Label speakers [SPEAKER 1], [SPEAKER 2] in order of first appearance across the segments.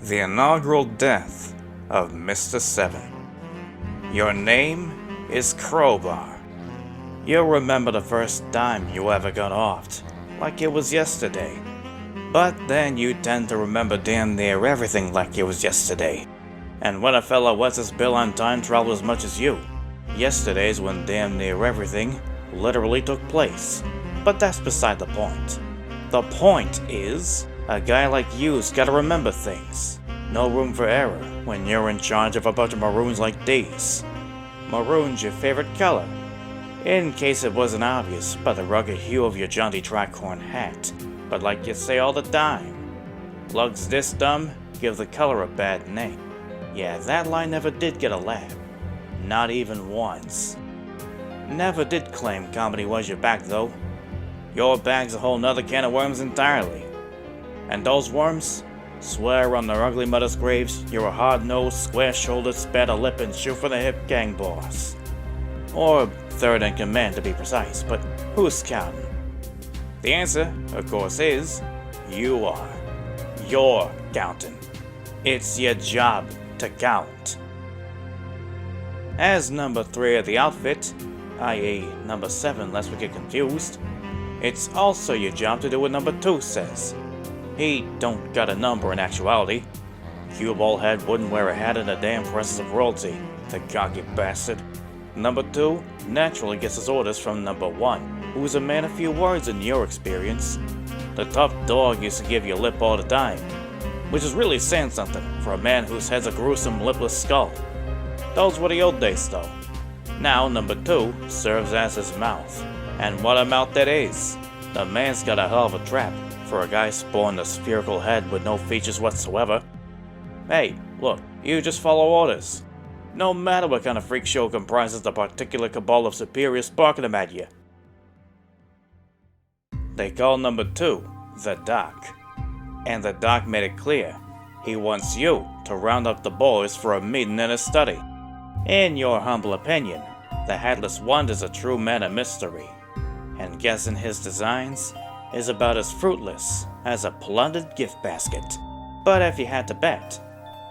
[SPEAKER 1] The inaugural death of Mr. Seven. Your name is Crowbar. You'll remember the first time you ever got offed, like it was yesterday. But then you tend to remember damn near everything like it was yesterday. And when a fella wets his bill on time travel as much as you, yesterday's when damn near everything literally took place. But that's beside the point. The point is, a guy like you's gotta remember things. No room for error when you're in charge of a bunch of maroons like these. Maroon's your favorite color, in case it wasn't obvious by the rugged hue of your jaunty tricorn hat. But like you say all the time, lugs this dumb give the color a bad name. Yeah, that line never did get a laugh. Not even once. Never did claim comedy was your back though. Your bag's a whole nother can of worms entirely. And those worms? Swear on their ugly mother's graves you're a hard-nosed, square-shouldered, spat-a-lip and shoot-for-the-hip gang boss. Or third in command to be precise, but who's counting? The answer, of course, is you are. You're counting. It's your job to count. As number 3 of the outfit, i.e. number 7 lest we get confused, it's also your job to do what number 2 says. He don't got a number in actuality. Cue ball head wouldn't wear a hat in the damn presence of royalty, the cocky bastard. Number 2 naturally gets his orders from number 1, who's a man of few words in your experience. The tough dog used to give you lip all the time, which is really saying something for a man whose head's a gruesome lipless skull. Those were the old days though. Now number 2 serves as his mouth, and what a mouth that is. The man's got a hell of a trap for a guy sporting a spherical head with no features whatsoever. Hey, look, you just follow orders. No matter what kind of freak show comprises the particular cabal of superiors barking them at you. They call number 2 the Doc. And the Doc made it clear he wants you to round up the boys for a meeting in his study. In your humble opinion, the Headless Wander's a true man of mystery, and guessing his designs is about as fruitless as a plundered gift basket. But if you had to bet,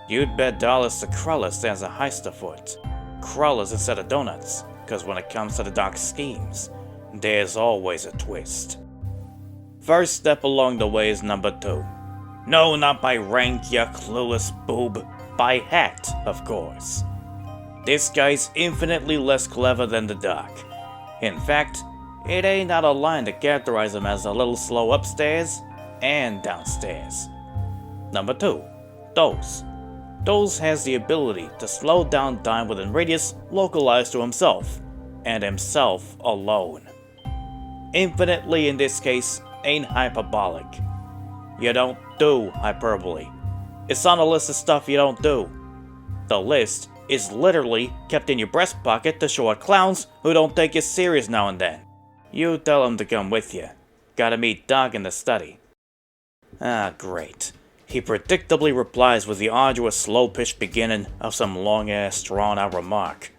[SPEAKER 1] you'd bet dollars to Krullis as a heist afoot. Krullis instead of donuts, cause when it comes to the Doc's schemes, there's always a twist. First step along the way is number 2. No, not by rank, you clueless boob. By hat, of course. This guy's infinitely less clever than the Doc. In fact, it ain't out of line to characterize him as a little slow upstairs and downstairs. Number 2, Doze. Doze has the ability to slow down time within radius localized to himself, and himself alone. Infinitely in this case ain't hyperbolic. You don't do hyperbole. It's on a list of stuff you don't do. The list is literally kept in your breast pocket to show at clowns who don't take you serious now and then. You tell him to come with you. Gotta meet Doc in the study. Ah, great. He predictably replies with the arduous, slow-pitched beginning of some long-ass, drawn-out remark.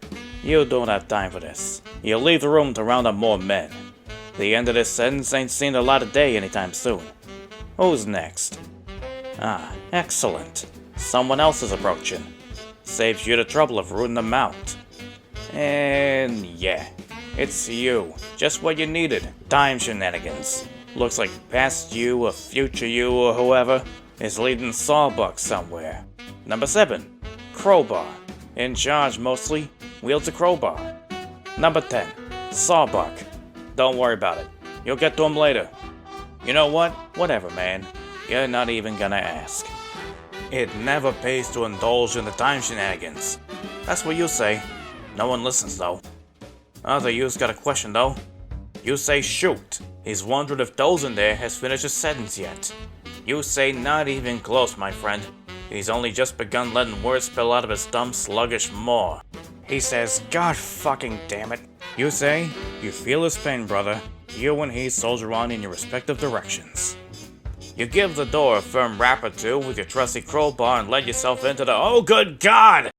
[SPEAKER 1] You don't have time for this. You leave the room to round up more men. The end of this sentence ain't seen the light of day anytime soon. Who's next? Ah, excellent. Someone else is approaching. Saves you the trouble of rooting them out. And yeah, it's you. Just what you needed. Time shenanigans. Looks like past you or future you or whoever is leading Sawbuck somewhere. Number 7, Crowbar. In charge mostly, wields a crowbar. Number 10, Sawbuck. Don't worry about it. You'll get to him later. You know what? Whatever, man. You're not even gonna ask. It never pays to indulge in the time shenanigans. That's what you say. No one listens though. Other you's got a question though. You say shoot. He's wondering if Doze in there has finished his sentence yet. You say not even close, my friend. He's only just begun letting words spill out of his dumb, sluggish maw. He says, God fucking damn it. You say, you feel his pain, brother. You and he soldier on in your respective directions. You give the door a firm rap or two with your trusty crowbar and let yourself into the oh good God!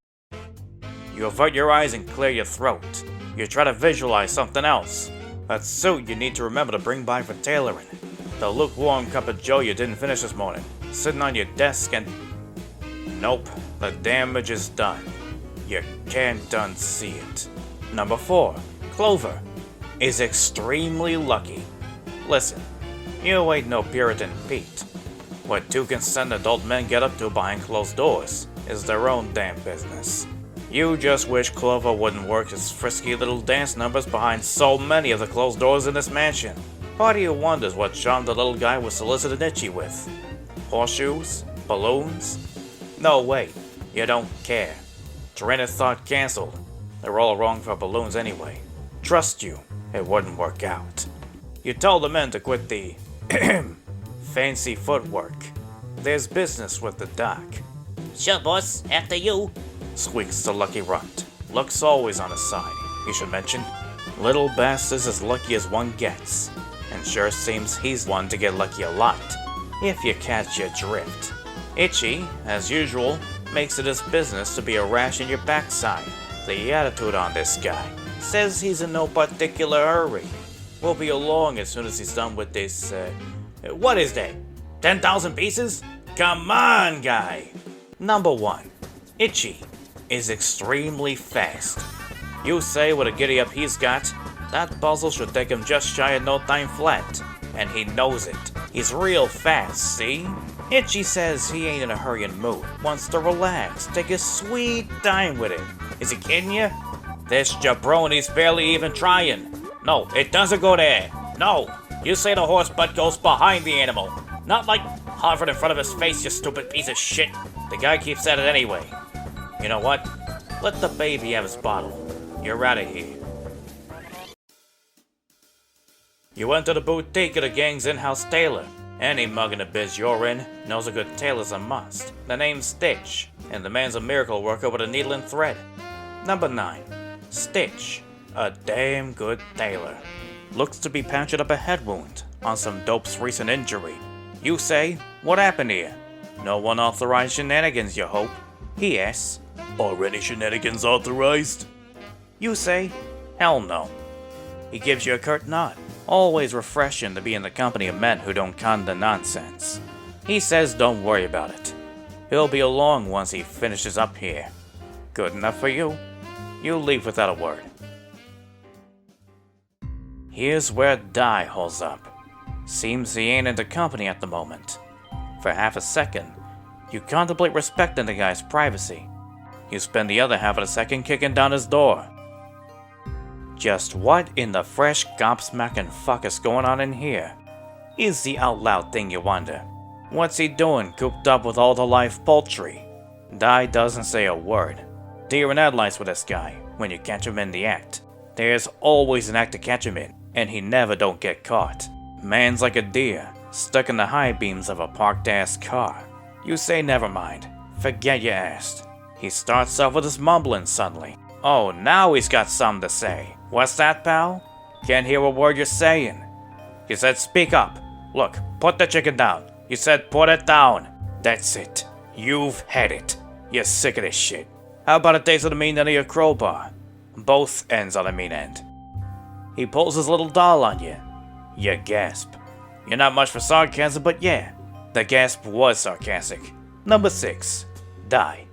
[SPEAKER 1] You avert your eyes and clear your throat. You try to visualize something else. A suit you need to remember to bring by for tailoring. The lukewarm cup of joe you didn't finish this morning, sitting on your desk and... Nope, the damage is done. You can't unsee it. Number 4, Clover is extremely lucky. Listen, you ain't no Puritan Pete. What 2 concerned adult men get up to behind closed doors is their own damn business. You just wish Clover wouldn't work his frisky little dance numbers behind so many of the closed doors in this mansion. Part of you wonders what charm the little guy was soliciting Itchy with. Horseshoes? Balloons? No, wait, you don't care. Train of thought cancelled. They're all wrong for balloons anyway. Trust you, it wouldn't work out. You told the men to quit the fancy footwork. There's business with the dock.
[SPEAKER 2] Sure, boss. After you.
[SPEAKER 1] Squeaks the lucky runt. Luck's always on his side, you should mention. Little bastard's as lucky as one gets. And sure seems he's one to get lucky a lot, if you catch your drift. Itchy, as usual, makes it his business to be a rash in your backside. The attitude on this guy says he's in no particular hurry. We'll be along as soon as he's done with this, what is that? 10,000 pieces? Come on, guy! Number 1. Itchy is extremely fast. You say with a giddy-up he's got, that puzzle should take him just shy of no time flat. And he knows it. He's real fast, see? Itchy says he ain't in a hurrying mood, wants to relax, take his sweet time with it. Is he kidding you? This jabroni's barely even trying. No, it doesn't go there. No, you say the horse butt goes behind the animal. Not like hovered in front of his face, you stupid piece of shit. The guy keeps at it anyway. You know what? Let the baby have his bottle. You're out of here. You went to the boutique of the gang's in-house tailor. Any mug in the biz you're in knows a good tailor's a must. The name's Stitch, and the man's a miracle worker with a needle and thread. Number 9. Stitch, a damn good tailor. Looks to be patching up a head wound on some dope's recent injury. You say, what happened here? No unauthorized shenanigans, you hope? He asks, are any shenanigans authorized? You say, hell no. He gives you a curt nod. Always refreshing to be in the company of men who don't con the nonsense. He says don't worry about it. He'll be along once he finishes up here. Good enough for you. You leave without a word. Here's where Die holds up. Seems he ain't in the company at the moment. For half a second, you contemplate respecting the guy's privacy. You spend the other half of the second kicking down his door. Just what in the fresh gobsmacking fuck is going on in here? Is the out loud thing you wonder. What's he doing cooped up with all the live poultry? Die doesn't say a word. Deer in headlights with this guy when you catch him in the act. There's always an act to catch him in, and he never don't get caught. Man's like a deer, stuck in the high beams of a parked ass car. You say never mind. Forget you asked. He starts off with his mumbling suddenly. Oh, now he's got something to say. What's that, pal? Can't hear a word you're saying. You said speak up. Look, put the chicken down. You said put it down. That's it. You've had it. You're sick of this shit. How about a taste of the mean end of your crowbar? Both ends on the mean end. He pulls his little doll on you. You gasp. You're not much for sarcasm, but yeah, the gasp was sarcastic. Number 6. Die.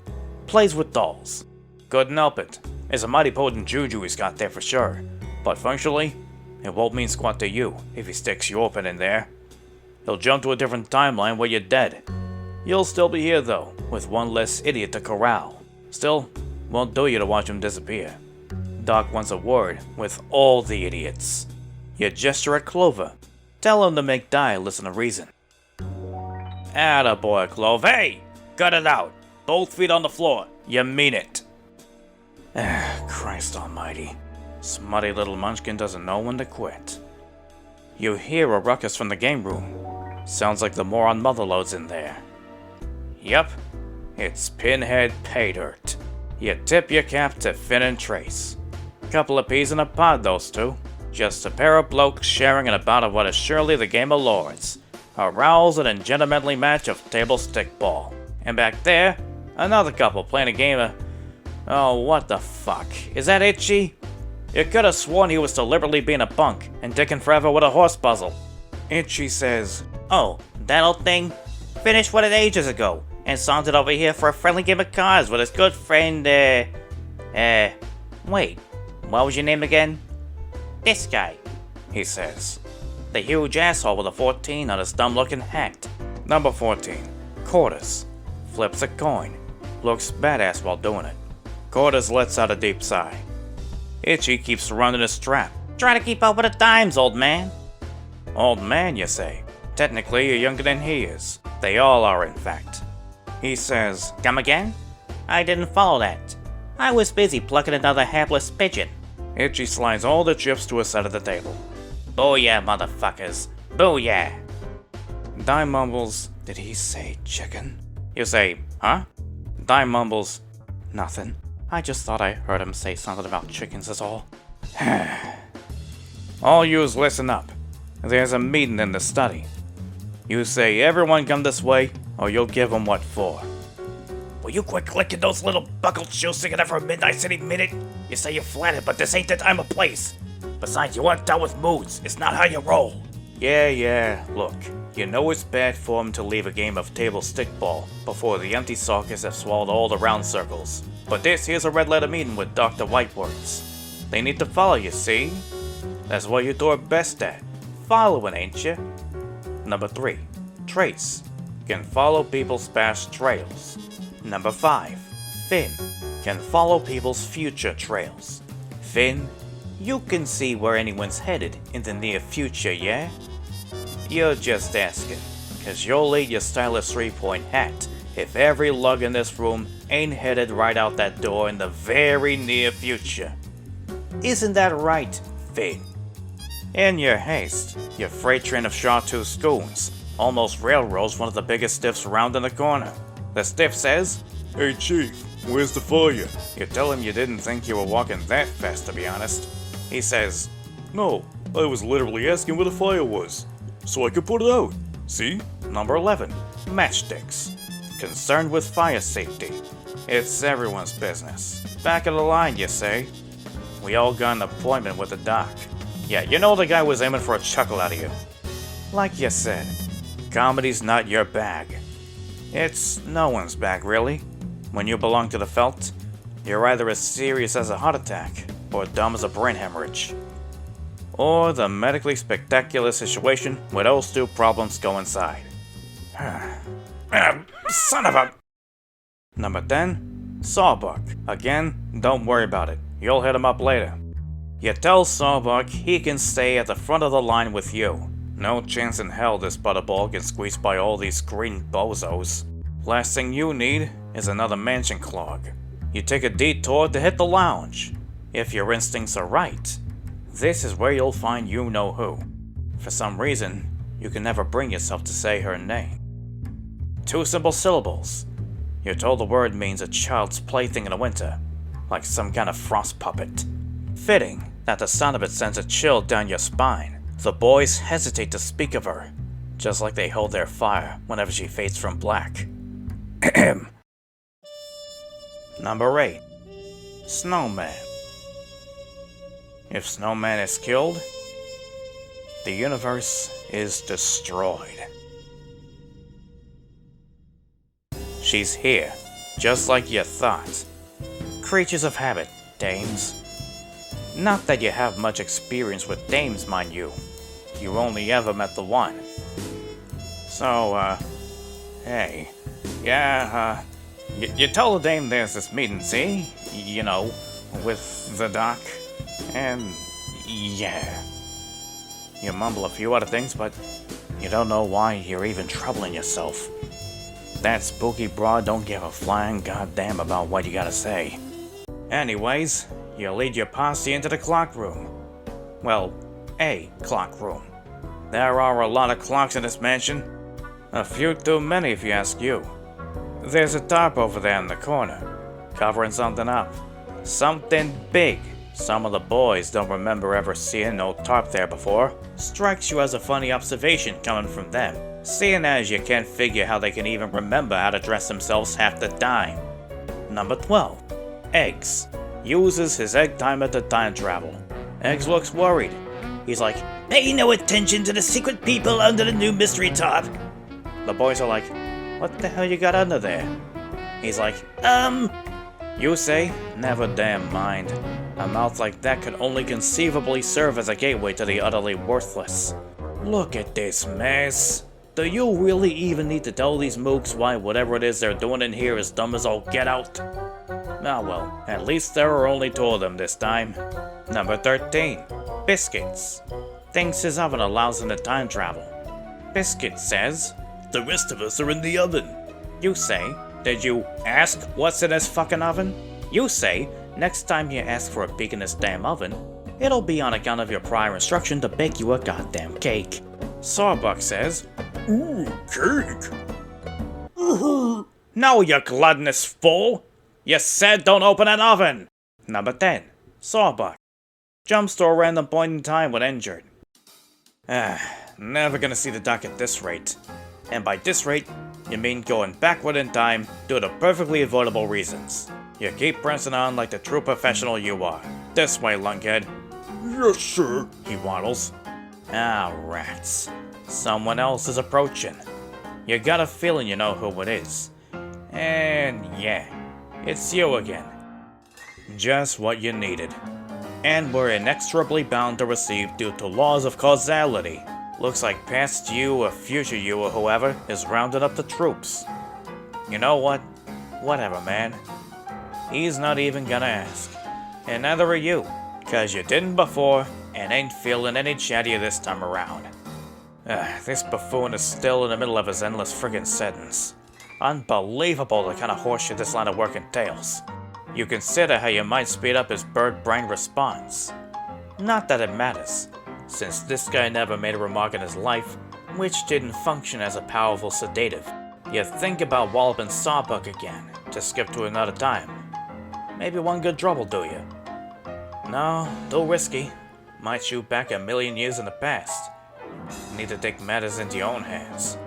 [SPEAKER 1] Plays with dolls. Couldn't help it. It's a mighty potent juju he's got there for sure. But functionally, it won't mean squat to you if he sticks you open in there. He'll jump to a different timeline where you're dead. You'll still be here though, with one less idiot to corral. Still, won't do you to watch him disappear. Doc wants a word with all the idiots. You gesture at Clover. Tell him to make Die listen to reason. Attaboy, Clover. Hey! Cut it out! Both feet on the floor. You mean it. Christ almighty. Smutty little munchkin doesn't know when to quit. You hear a ruckus from the game room. Sounds like the moron Motherlode's in there. Yep, it's Pinhead Paydirt. You tip your cap to Finn and Trace. Couple of peas in a pod, those two. Just a pair of blokes sharing in a bout of what is surely the game of lords. A rousing and gentlemanly match of table stickball. And back there, another couple playing a game of... Oh, what the fuck? Is that Itchy? You could have sworn he was deliberately being a punk and dicking forever with a horse puzzle. Itchy says, oh, that old thing? Finished with it ages ago.
[SPEAKER 2] and sauntered over here for a friendly game of cards with his good friend, wait, what was your name again? This guy, he says. The huge asshole with a 14 on his dumb-looking hat.
[SPEAKER 1] Number 14. Quarters. Flips a coin. Looks badass while doing it. Quarters lets out a deep sigh. Itchy keeps surrounding his strap.
[SPEAKER 2] Try to keep up with the times, old man.
[SPEAKER 1] Old man, you say? Technically, you're younger than he is. They all are, in fact. He says,
[SPEAKER 2] Come again? I didn't follow that. I was busy plucking another hapless pigeon.
[SPEAKER 1] Itchy slides all the chips to his side of the table.
[SPEAKER 2] Booyah, motherfuckers. Booyah.
[SPEAKER 1] Die mumbles, did he say chicken? You say, huh? Die mumbles, nothing. I just thought I heard him say something about chickens is all. All yous listen up. There's a meeting in the study. You say everyone come this way, or you'll give them what for.
[SPEAKER 2] Will you quit clicking those little buckled shoes together for a Midnight City minute? You say you're flattered, but this ain't the time or place. Besides, you aren't dealt with moods. It's not how you roll.
[SPEAKER 1] Yeah, look. You know it's bad form to leave a game of table stickball before the empty sockets have swallowed all the round circles. But this here's a red letter meeting with Dr. Whitewords. They need to follow you, see? That's what you do are best at. Following, ain't you? Number 3. Trace. Can follow people's past trails. Number 5. Fin. Can follow people's future trails. Fin. You can see where anyone's headed in the near future, yeah? You're just asking, cause you'll lead your stylish 3-point hat if every lug in this room ain't headed right out that door in the very near future. Isn't that right, Fin? In your haste, your freight train of chartreuse schoons almost railroads one of the biggest stiffs around in the corner. The stiff says, Hey Chief, where's the fire? You tell him you didn't think you were walking that fast, to be honest. He says, No, I was literally asking where the fire was, so I could put it out. See? Number 11. Matchsticks. Concerned with fire safety. It's everyone's business. Back of the line, you say? We all got an appointment with the doc. Yeah, you know the guy was aiming for a chuckle out of you. Like you said, comedy's not your bag. It's no one's bag, really. When you belong to the felt, you're either as serious as a heart attack, or dumb as a brain hemorrhage. Or the medically spectacular situation where those two problems coincide. Son of a... Number 10. Sawbuck. Again, don't worry about it. You'll hit him up later. You tell Sawbuck he can stay at the front of the line with you. No chance in hell this butterball gets squeezed by all these green bozos. Last thing you need is another mansion clog. You take a detour to hit the lounge. If your instincts are right, this is where you'll find you-know-who. For some reason, you can never bring yourself to say her name. 2 simple syllables. You're told the word means a child's plaything in the winter, like some kind of frost puppet. Fitting that the sound of it sends a chill down your spine. The boys hesitate to speak of her, just like they hold their fire whenever she fades from black. Number 8. Snowman. If Snowman is killed, the universe is destroyed. She's here, just like you thought. Creatures of habit, dames. Not that you have much experience with dames, mind you. You only ever met the one. So, hey. Yeah, you tell the dame there's this meeting, see? You know, with the doc. And, yeah. You mumble a few other things, but you don't know why you're even troubling yourself. That spooky broad don't give a flying goddamn about what you gotta say. Anyways, you lead your posse into the clock room. Well, a clock room. There are a lot of clocks in this mansion. A few too many if you ask you. There's a tarp over there in the corner, covering something up. Something big. Some of the boys don't remember ever seeing no tarp there before. Strikes you as a funny observation coming from them, seeing as you can't figure how they can even remember how to dress themselves half the time. Number 12. Eggs. Uses his egg timer to time travel. Eggs looks worried. He's like, Pay no attention to the secret people under the new mystery tarp. The boys are like, what the hell you got under there? He's like, You say, never damn mind. A mouth like that could only conceivably serve as a gateway to the utterly worthless. Look at this mess. Do you really even need to tell these mooks why whatever it is they're doing in here is dumb as all get out? Ah well, at least there are only 2 of them this time. Number 13. Biscuits. Thinks his oven allows him to time travel. Biscuit says, the rest of us are in the oven. You say, did you ask what's in this fucking oven? You say, next time you ask for a peek in this damn oven, it'll be on account of your prior instruction to bake you a goddamn cake. Sawbuck says, ooh, cake. No, you gluttonous fool! You said don't open an oven! Number 10. Sawbuck. Jumps to a random point in time when injured. Never gonna see the doc at this rate. And by this rate, you mean going backward in time due to perfectly avoidable reasons. You keep pressing on like the true professional you are. This way, lunkhead. Yes, sir, he waddles. Ah, rats. Someone else is approaching. You got a feeling you know who it is. And yeah, it's you again. Just what you needed. And we're inexorably bound to receive due to laws of causality. Looks like past you or future you or whoever is rounding up the troops. You know what? Whatever, man. He's not even gonna ask. And neither are you, cause you didn't before and ain't feeling any chattier this time around. This buffoon is still in the middle of his endless friggin' sentence. Unbelievable the kind of horseshit this line of work entails. You consider how you might speed up his bird brain response. Not that it matters, since this guy never made a remark in his life which didn't function as a powerful sedative. You think about walloping Sawbuck again, to skip to another time. Maybe one good drop will do you. No, too risky. Might shoot back 1,000,000 years in the past. Need to take matters into your own hands.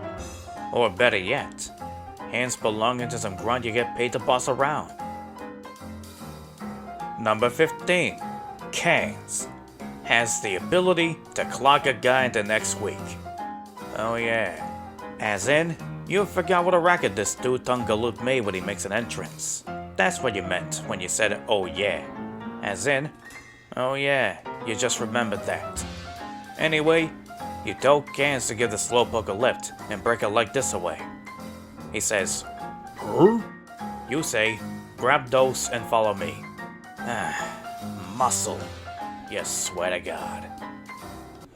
[SPEAKER 1] Or better yet, hands belonging to some grunt you get paid to boss around. Number 15. Canes. Has the ability to clock a guy into next week. Oh yeah. As in, you forgot what a racket this two-tongued galoot made when he makes an entrance. That's what you meant when you said, oh yeah. As in, oh yeah, you just remembered that. Anyway, you tell Cans to give the slowpoke a lift and break a leg this away. He says, huh? You say, grab dose and follow me. Muscle. You swear to God.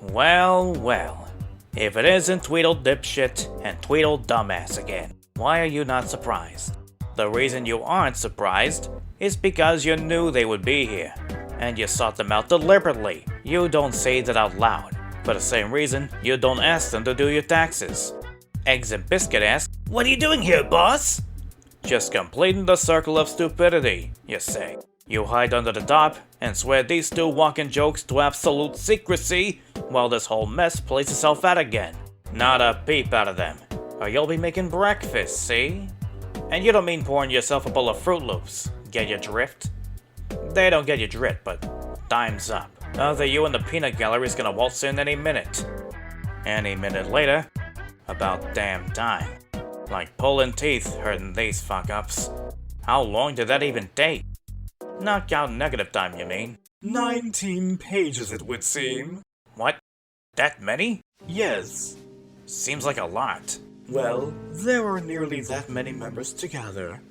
[SPEAKER 1] Well, well. If it isn't Tweedle Dipshit and Tweedle Dumbass again, why are you not surprised? The reason you aren't surprised is because you knew they would be here, and you sought them out deliberately. You don't say that out loud, for the same reason you don't ask them to do your taxes. Eggs and Biscuit ask, what are you doing here, boss? Just completing the circle of stupidity, you say. You hide under the top and swear these two walking jokes to absolute secrecy while this whole mess plays itself out again. Not a peep out of them, or you'll be making breakfast, see? And you don't mean pouring yourself a bowl of Fruit Loops. Get your drift? They don't get your drift, but time's up. Either you and the peanut gallery's gonna waltz in any minute. Any minute later, about damn time. Like pulling teeth hurting these fuck-ups. How long did that even take? Not count negative time, you mean?
[SPEAKER 3] 19 pages, it would seem.
[SPEAKER 1] What? That many?
[SPEAKER 3] Yes.
[SPEAKER 1] Seems like a lot.
[SPEAKER 3] Well, there are nearly that many members to gather.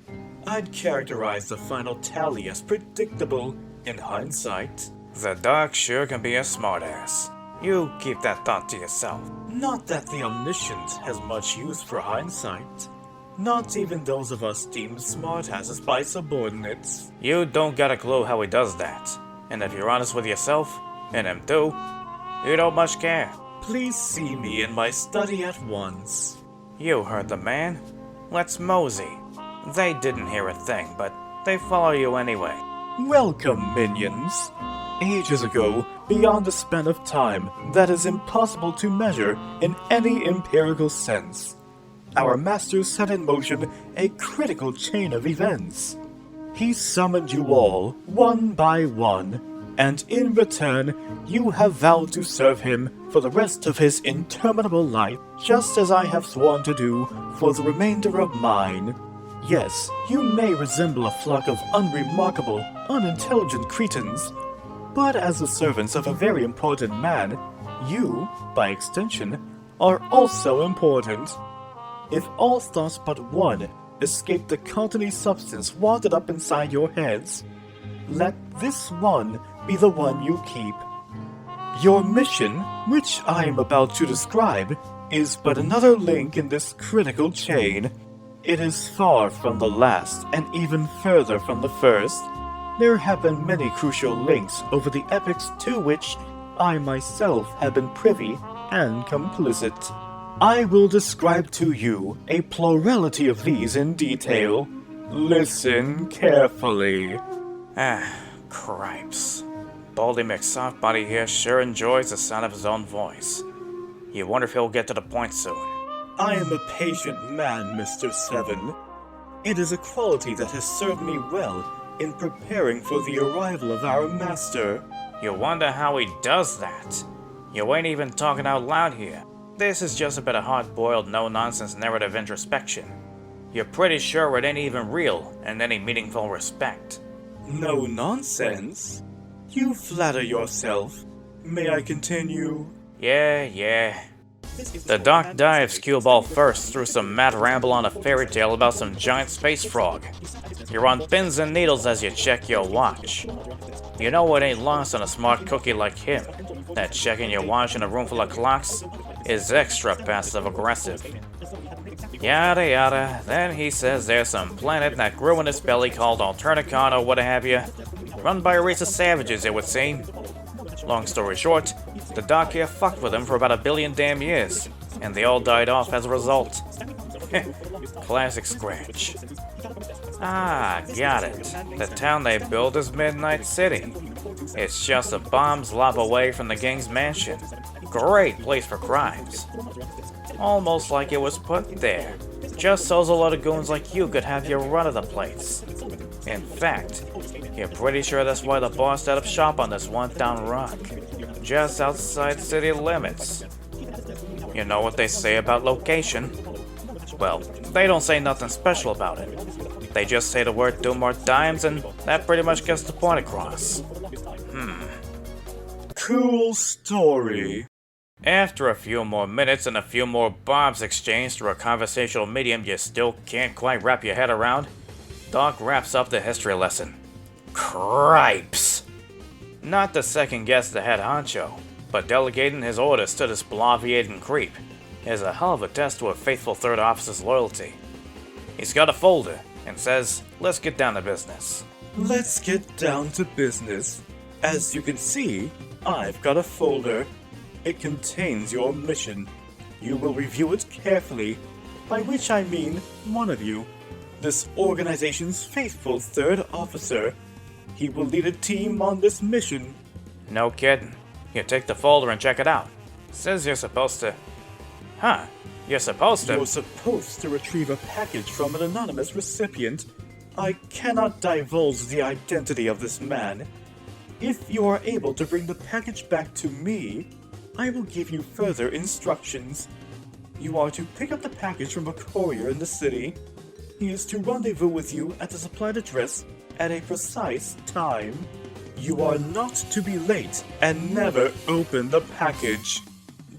[SPEAKER 3] I'd characterize the final tally as predictable in hindsight.
[SPEAKER 1] The Doc sure can be a smartass. You keep that thought to yourself.
[SPEAKER 3] Not that the Omniscient has much use for hindsight. Not even those of us deemed smartasses by subordinates.
[SPEAKER 1] You don't got a clue how he does that. And if you're honest with yourself, and him too, you don't much care.
[SPEAKER 3] Please see me in my study at once.
[SPEAKER 1] You heard the man. Let's mosey. They didn't hear a thing, but they follow you anyway.
[SPEAKER 3] Welcome, minions. Ages ago, beyond a span of time that is impossible to measure in any empirical sense, our master set in motion a critical chain of events. He summoned you all, one by one, and in return, you have vowed to serve him for the rest of his interminable life, just as I have sworn to do for the remainder of mine. Yes, you may resemble a flock of unremarkable, unintelligent cretins, but as the servants of a very important man, you, by extension, are also important. If all thoughts but one escape the continy substance wadded up inside your heads, let this one be the one you keep. Your mission, which I am about to describe, is but another link in this critical chain. It is far from the last, and even further from the first. There have been many crucial links over the epochs to which I myself have been privy and complicit. I will describe to you a plurality of these in detail. Listen carefully.
[SPEAKER 1] Cripes. Baldy McSoftbody here sure enjoys the sound of his own voice. You wonder if he'll get to the point soon.
[SPEAKER 3] I am a patient man, Mr. Seven. It is a quality that has served me well in preparing for the arrival of our master.
[SPEAKER 1] You wonder how he does that. You ain't even talking out loud here. This is just a bit of hard-boiled, no-nonsense narrative introspection. You're pretty sure it ain't even real in any meaningful respect.
[SPEAKER 3] No nonsense? You flatter yourself. May I continue?
[SPEAKER 1] Yeah. The doc dives cue ball first through some mad ramble on a fairy tale about some giant space frog. You're on pins and needles as you check your watch. You know it ain't lost on a smart cookie like him that checking your watch in a room full of clocks is extra passive-aggressive. Yada yada, then he says there's some planet that grew in his belly called Alternicon or what have you, run by a race of savages it would seem. Long story short, the doc here fucked with them for about 1 billion damn years, and they all died off as a result. Classic scratch. Ah, got it. The town they built is Midnight City. It's just a bomb's lob away from the gang's mansion. Great place for crimes. Almost like it was put there, just so a lot of goons like you could have your run of the place. In fact, you're pretty sure that's why the boss set up shop on this one down rock, just outside city limits. You know what they say about location? Well, they don't say nothing special about it. They just say the word do more dimes and that pretty much gets the point across.
[SPEAKER 3] Cool story.
[SPEAKER 1] After a few more minutes and a few more bombs exchanged through a conversational medium you still can't quite wrap your head around, Doc wraps up the history lesson. Cripes! Not to second guess the head honcho, but delegating his orders to this bloviating creep is a hell of a test to a faithful third officer's loyalty. He's got a folder and says, let's get down to business.
[SPEAKER 3] Let's get down to business. As you can see, I've got a folder. It contains your mission. You will review it carefully, by which I mean one of you, this organization's faithful third officer. He will lead a team on this mission.
[SPEAKER 1] No kidding. You take the folder and check it out. Says you're supposed to... You're supposed to...
[SPEAKER 3] You're supposed to retrieve a package from an anonymous recipient. I cannot divulge the identity of this man. If you are able to bring the package back to me, I will give you further instructions. You are to pick up the package from a courier in the city. He is to rendezvous with you at the supplied address at a precise time. You are not to be late and never open the package.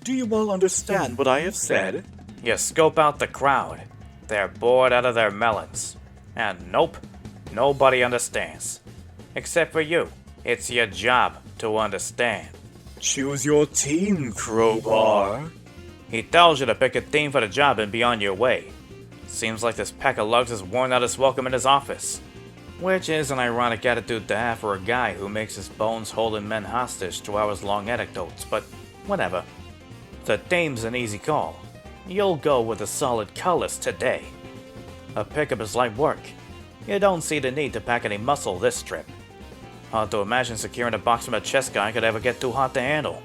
[SPEAKER 3] Do you all understand what I have said?
[SPEAKER 1] You scope out the crowd. They're bored out of their melons. And nope, nobody understands. Except for you. It's your job to understand.
[SPEAKER 3] Choose your team, Crowbar.
[SPEAKER 1] He tells you to pick a theme for the job and be on your way. Seems like this pack of lugs has worn out his welcome in his office. Which is an ironic attitude to have for a guy who makes his bones holding men hostage to hours-long anecdotes, but whatever. The theme's an easy call. You'll go with a solid colors today. A pickup is light work. You don't see the need to pack any muscle this trip. Hard to imagine securing a box from a chest guy could ever get too hot to handle.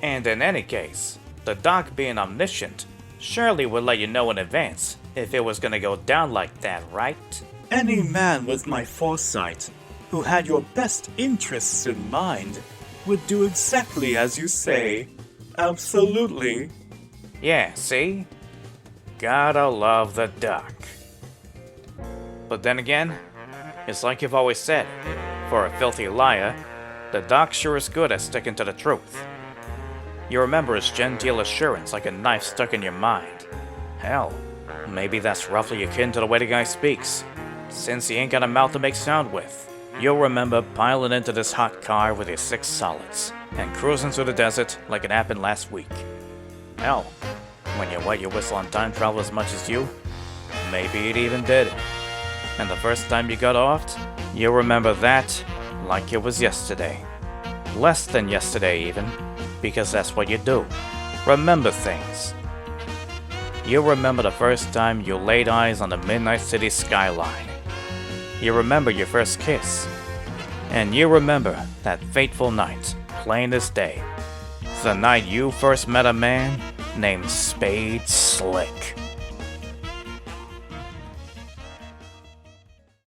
[SPEAKER 1] And in any case, the doc being omniscient surely would let you know in advance if it was gonna go down like that, right?
[SPEAKER 3] Any man with my foresight, who had your best interests in mind, would do exactly as you say. Absolutely.
[SPEAKER 1] Yeah, see? Gotta love the Duck. But then again, it's like you've always said, for a filthy liar, the Duck sure is good at sticking to the truth. You remember his genteel assurance like a knife stuck in your mind. Hell, maybe that's roughly akin to the way the guy speaks, since he ain't got a mouth to make sound with. You'll remember piling into this hot car with your 6 solids, and cruising through the desert like it happened last week. Hell, when you wet your whistle on time travel as much as you, maybe it even did. And the first time you got offed, you'll remember that like it was yesterday. Less than yesterday even, because that's what you do. Remember things. You'll remember the first time you laid eyes on the Midnight City skyline. You remember your first kiss. And you remember that fateful night, plain as day. The night you first met a man named Spade Slick.